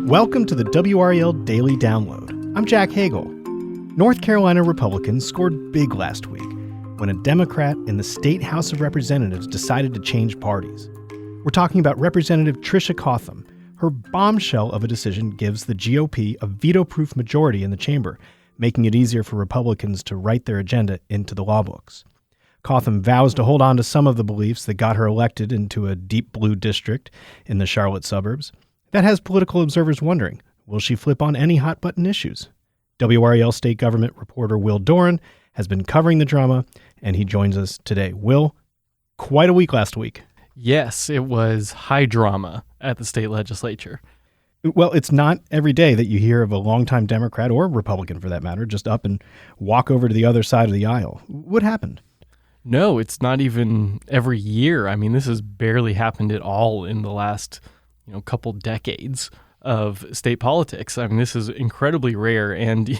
Welcome to the WRAL Daily Download. I'm Jack Hagel. North Carolina Republicans scored big last week when a Democrat in the State House of Representatives decided to change parties. We're talking about Representative Tricia Cotham. Her bombshell of a decision gives the GOP a veto-proof majority in the chamber, making it easier for Republicans to write their agenda into the law books. Cotham vows to hold on to some of the beliefs that got her elected into a deep blue district in the Charlotte suburbs. That has political observers wondering, will she flip on any hot-button issues? WRAL state government reporter Will Doran has been covering the drama, and he joins us today. Will, quite a week last week. Yes, it was high drama at the state legislature. Well, it's not every day that you hear of a longtime Democrat, or Republican for that matter, just up and walk over to the other side of the aisle. What happened? No, it's not even every year. I mean, this has barely happened at all in the last couple decades of state politics. I mean, this is incredibly rare. And,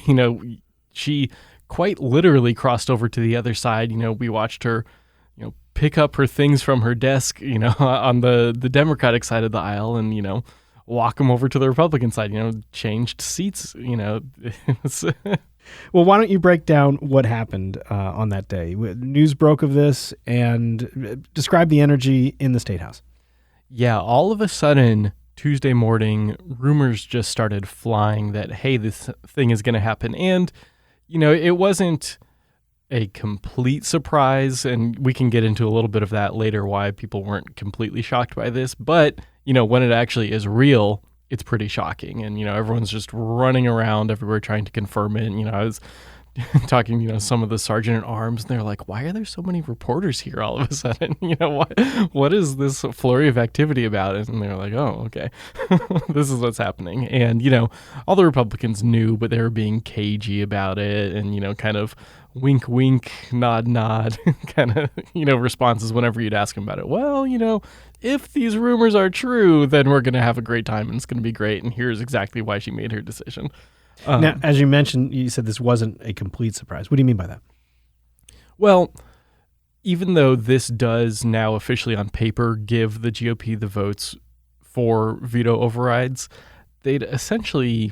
she quite literally crossed over to the other side. We watched her, pick up her things from her desk, on the Democratic side of the aisle and, walk them over to the Republican side, changed seats, Well, why don't you break down what happened on that day? News broke of this and describe the energy in the State House. Yeah, all of a sudden, Tuesday morning, rumors just started flying that, hey, this thing is going to happen. And, it wasn't a complete surprise, and we can get into a little bit of that later, why people weren't completely shocked by this. But, when it actually is real, it's pretty shocking. And, everyone's just running around everywhere trying to confirm it. And, I was talking, some of the sergeant-at-arms, and they're like, why are there so many reporters here all of a sudden? What is this flurry of activity about? And they're like, oh, okay, this is what's happening. And, all the Republicans knew, but they were being cagey about it and, kind of wink, wink, nod, nod kind of, responses whenever you'd ask them about it. Well, if these rumors are true, then we're going to have a great time and it's going to be great. And here's exactly why she made her decision. Now, as you mentioned, you said this wasn't a complete surprise. What do you mean by that? Well, even though this does now officially on paper give the GOP the votes for veto overrides, they'd essentially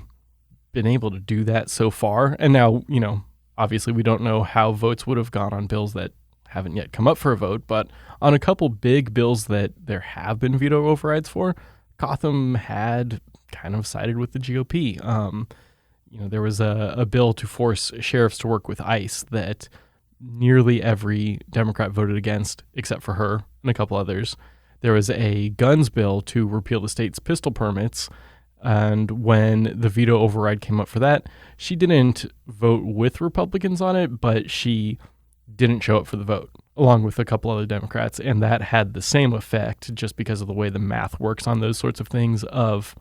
been able to do that so far. And now, obviously we don't know how votes would have gone on bills that haven't yet come up for a vote, but on a couple big bills that there have been veto overrides for, Cotham had kind of sided with the GOP. There was a bill to force sheriffs to work with ICE that nearly every Democrat voted against, except for her and a couple others. There was a guns bill to repeal the state's pistol permits, and when the veto override came up for that, she didn't vote with Republicans on it, but she didn't show up for the vote, along with a couple other Democrats, and that had the same effect just because of the way the math works on those sorts of things of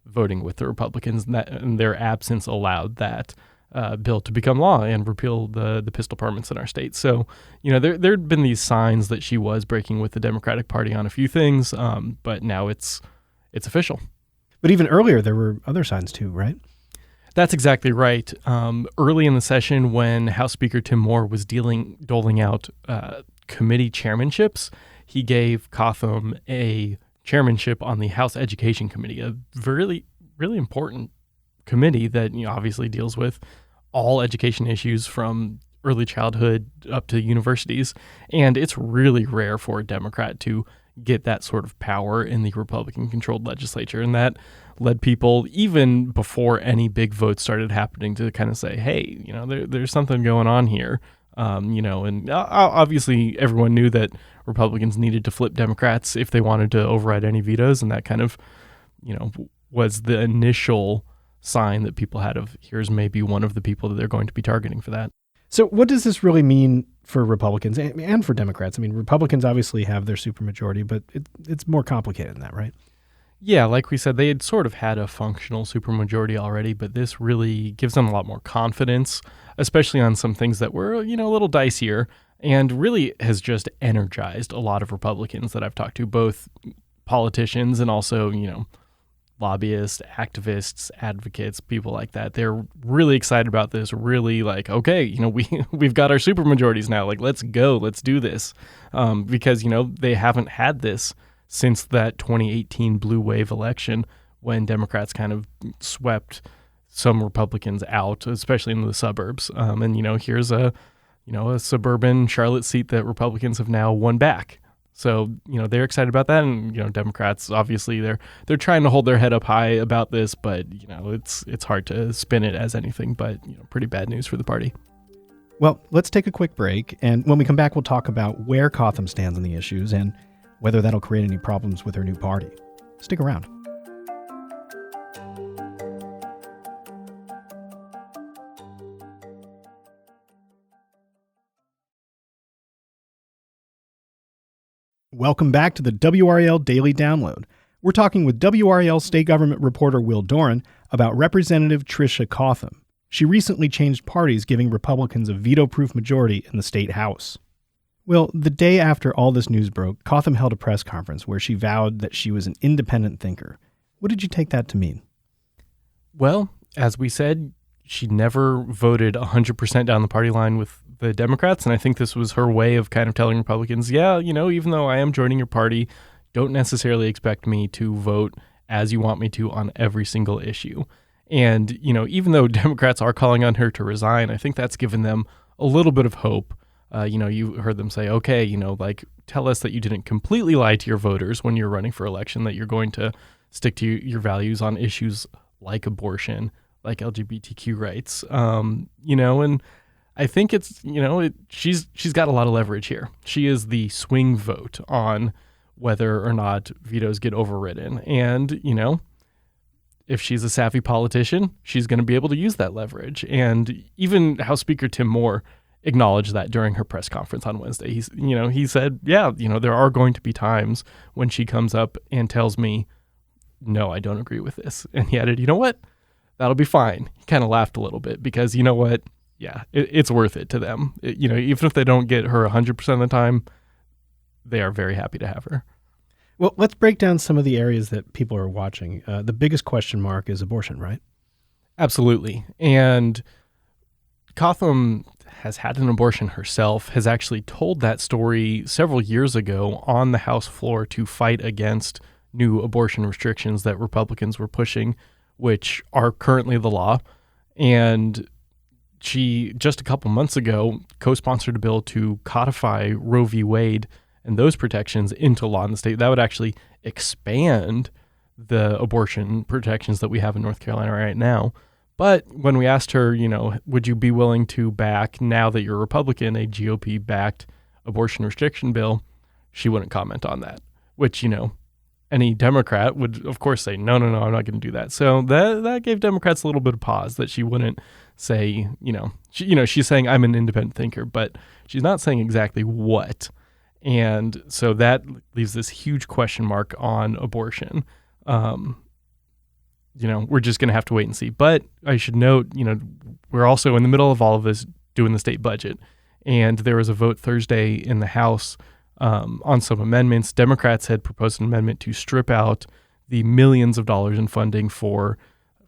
voting with the Republicans, and their absence allowed that bill to become law and repeal the pistol permits in our state. So, there'd been these signs that she was breaking with the Democratic Party on a few things, but now it's official. But even earlier, there were other signs too, right? That's exactly right. Early in the session, when House Speaker Tim Moore was doling out committee chairmanships, he gave Cotham a chairmanship on the House Education Committee, a really, really important committee that obviously deals with all education issues from early childhood up to universities. And it's really rare for a Democrat to get that sort of power in the Republican-controlled legislature. And that led people, even before any big votes started happening, to kind of say, hey, there's something going on here. And obviously everyone knew that Republicans needed to flip Democrats if they wanted to override any vetoes. And that kind of, was the initial sign that people had of, here's maybe one of the people that they're going to be targeting for that. So what does this really mean for Republicans and for Democrats? I mean, Republicans obviously have their supermajority, but it's more complicated than that, right? Yeah, like we said, they had sort of had a functional supermajority already, but this really gives them a lot more confidence, especially on some things that were, a little dicier, and really has just energized a lot of Republicans that I've talked to, both politicians and also, lobbyists, activists, advocates, people like that. They're really excited about this, really like, okay, we've got our supermajorities now. Like, let's go, let's do this. Because, they haven't had this since that 2018 blue wave election when Democrats kind of swept some Republicans out, especially in the suburbs. And, here's a suburban Charlotte seat that Republicans have now won back. So, they're excited about that. And, Democrats, obviously, they're trying to hold their head up high about this, but, it's hard to spin it as anything but, pretty bad news for the party. Well, let's take a quick break. And when we come back, we'll talk about where Cotham stands on the issues and whether that'll create any problems with her new party. Stick around. Welcome back to the WRAL Daily Download. We're talking with WRAL state government reporter Will Doran about Representative Tricia Cotham. She recently changed parties, giving Republicans a veto-proof majority in the state House. Will, the day after all this news broke, Cotham held a press conference where she vowed that she was an independent thinker. What did you take that to mean? Well, as we said, she never voted 100% down the party line with the Democrats, and I think this was her way of kind of telling Republicans, even though I am joining your party, don't necessarily expect me to vote as you want me to on every single issue. And, even though Democrats are calling on her to resign, I think that's given them a little bit of hope. You heard them say, okay, tell us that you didn't completely lie to your voters when you're running for election, that you're going to stick to your values on issues like abortion, like LGBTQ rights, and I think it's, she's got a lot of leverage here. She is the swing vote on whether or not vetoes get overridden. And, if she's a savvy politician, she's going to be able to use that leverage. And even House Speaker Tim Moore acknowledged that during her press conference on Wednesday. He said, there are going to be times when she comes up and tells me, no, I don't agree with this. And he added, you know what? That'll be fine. He kind of laughed a little bit because you know what? Yeah, it's worth it to them. Even if they don't get her 100% of the time, they are very happy to have her. Well, let's break down some of the areas that people are watching. The biggest question mark is abortion, right? Absolutely. And Cotham has had an abortion herself, has actually told that story several years ago on the House floor to fight against new abortion restrictions that Republicans were pushing, which are currently the law. And she, just a couple months ago, co-sponsored a bill to codify Roe v. Wade and those protections into law in the state. That would actually expand the abortion protections that we have in North Carolina right now. But when we asked her, would you be willing to back, now that you're a Republican, a GOP-backed abortion restriction bill, she wouldn't comment on that, which, any Democrat would, of course, say, no, I'm not going to do that. So that gave Democrats a little bit of pause that she wouldn't say, she's saying I'm an independent thinker, but she's not saying exactly what. And so that leaves this huge question mark on abortion. We're just going to have to wait and see. But I should note, we're also in the middle of all of this doing the state budget. And there was a vote Thursday in the House on some amendments. Democrats had proposed an amendment to strip out the millions of dollars in funding for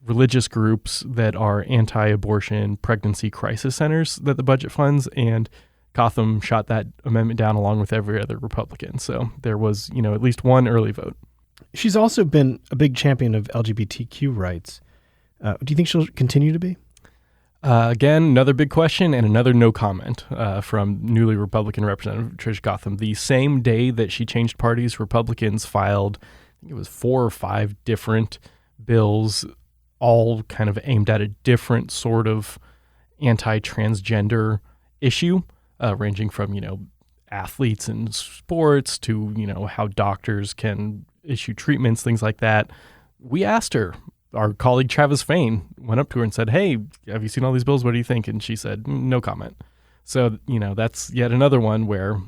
religious groups that are anti-abortion pregnancy crisis centers that the budget funds, and Cotham shot that amendment down along with every other Republican. So there was, at least one early vote. She's also been a big champion of LGBTQ rights. Do you think she'll continue to be? Again, another big question and another no comment from newly Republican Representative Tricia Cotham. The same day that she changed parties, Republicans filed, I think it was 4 or 5 different bills, all kind of aimed at a different sort of anti-transgender issue, ranging from, athletes in sports to, how doctors can issue treatments, things like that. We asked her. Our colleague Travis Fain went up to her and said, hey, have you seen all these bills? What do you think? And she said, no comment. So, that's yet another one where,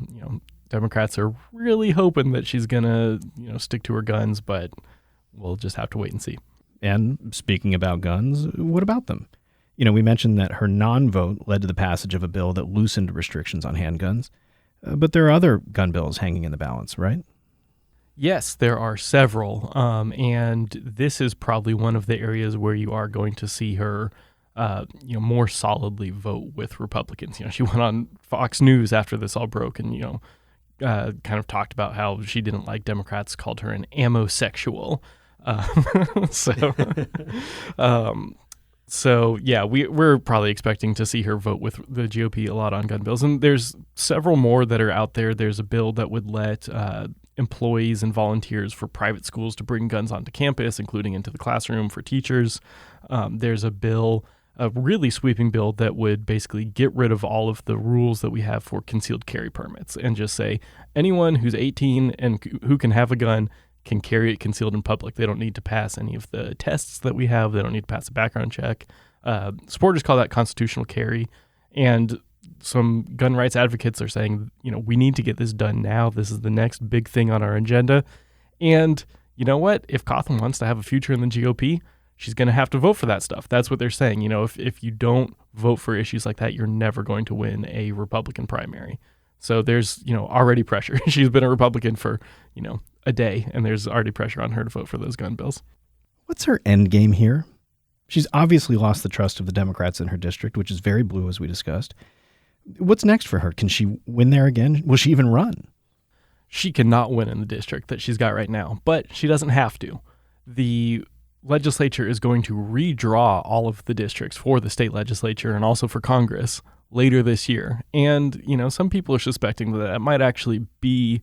Democrats are really hoping that she's going to, stick to her guns, but we'll just have to wait and see. And speaking about guns, what about them? We mentioned that her non-vote led to the passage of a bill that loosened restrictions on handguns. But there are other gun bills hanging in the balance, right? Yes, there are several, and this is probably one of the areas where you are going to see her, more solidly vote with Republicans. She went on Fox News after this all broke and, kind of talked about how she didn't like Democrats called her an ammosexual. So, so yeah, we're probably expecting to see her vote with the GOP a lot on gun bills. And there's several more that are out there. There's a bill that would let employees and volunteers for private schools to bring guns onto campus, including into the classroom for teachers. There's a bill, a really sweeping bill that would basically get rid of all of the rules that we have for concealed carry permits and just say anyone who's 18 and who can have a gun can carry it concealed in public. They don't need to pass any of the tests that we have. They don't need to pass a background check. Supporters call that constitutional carry. And some gun rights advocates are saying, we need to get this done now. This is the next big thing on our agenda. And you know what? If Cotham wants to have a future in the GOP, she's going to have to vote for that stuff. That's what they're saying. If you don't vote for issues like that, you're never going to win a Republican primary. So there's, already pressure. She's been a Republican for, a day, and there's already pressure on her to vote for those gun bills. What's her end game here? She's obviously lost the trust of the Democrats in her district, which is very blue, as we discussed. What's next for her? Can she win there again? Will she even run? She cannot win in the district that she's got right now, but she doesn't have to. The legislature is going to redraw all of the districts for the state legislature and also for Congress later this year. And, some people are suspecting that might actually be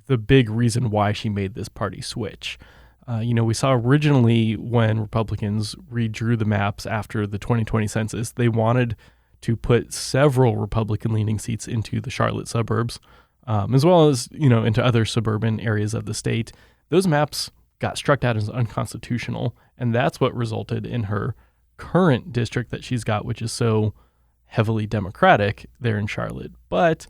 the big reason why she made this party switch. We saw originally when Republicans redrew the maps after the 2020 census, they wanted to put several Republican-leaning seats into the Charlotte suburbs, as well as, into other suburban areas of the state. Those maps got struck down as unconstitutional, and that's what resulted in her current district that she's got, which is so heavily Democratic there in Charlotte. But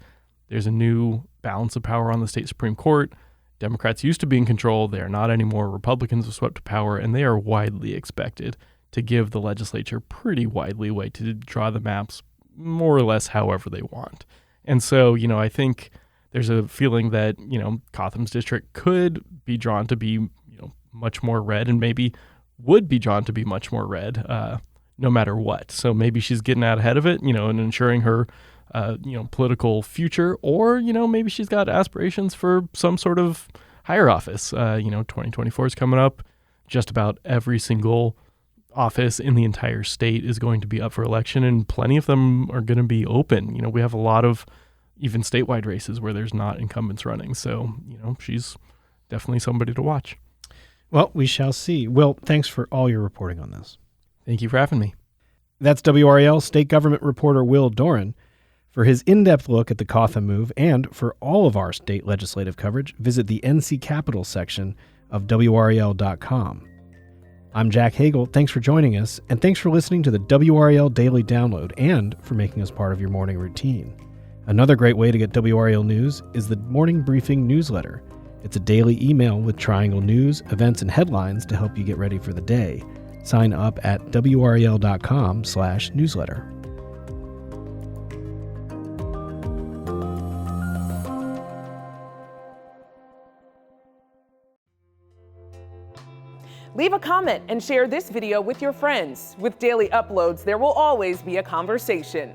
there's a new balance of power on the state Supreme Court. Democrats used to be in control. They are not anymore. Republicans have swept to power, and they are widely expected to give the legislature pretty wide leeway to draw the maps more or less however they want. And so, I think there's a feeling that, Cotham's district could be drawn to be, much more red, and maybe would be drawn to be much more red, no matter what. So maybe she's getting out ahead of it, and ensuring her political future, or, maybe she's got aspirations for some sort of higher office. 2024 is coming up. Just about every single office in the entire state is going to be up for election, and plenty of them are going to be open. We have a lot of even statewide races where there's not incumbents running. So, she's definitely somebody to watch. Well, we shall see. Will, thanks for all your reporting on this. Thank you for having me. That's WRAL state government reporter Will Doran. For his in-depth look at the Cotham move and for all of our state legislative coverage, visit the NC Capitol section of WRAL.com. I'm Jack Hagel. Thanks for joining us, and thanks for listening to the WRAL Daily Download and for making us part of your morning routine. Another great way to get WRAL news is the Morning Briefing newsletter. It's a daily email with Triangle news, events, and headlines to help you get ready for the day. Sign up at WRAL.com/newsletter. Leave a comment and share this video with your friends. With daily uploads, there will always be a conversation.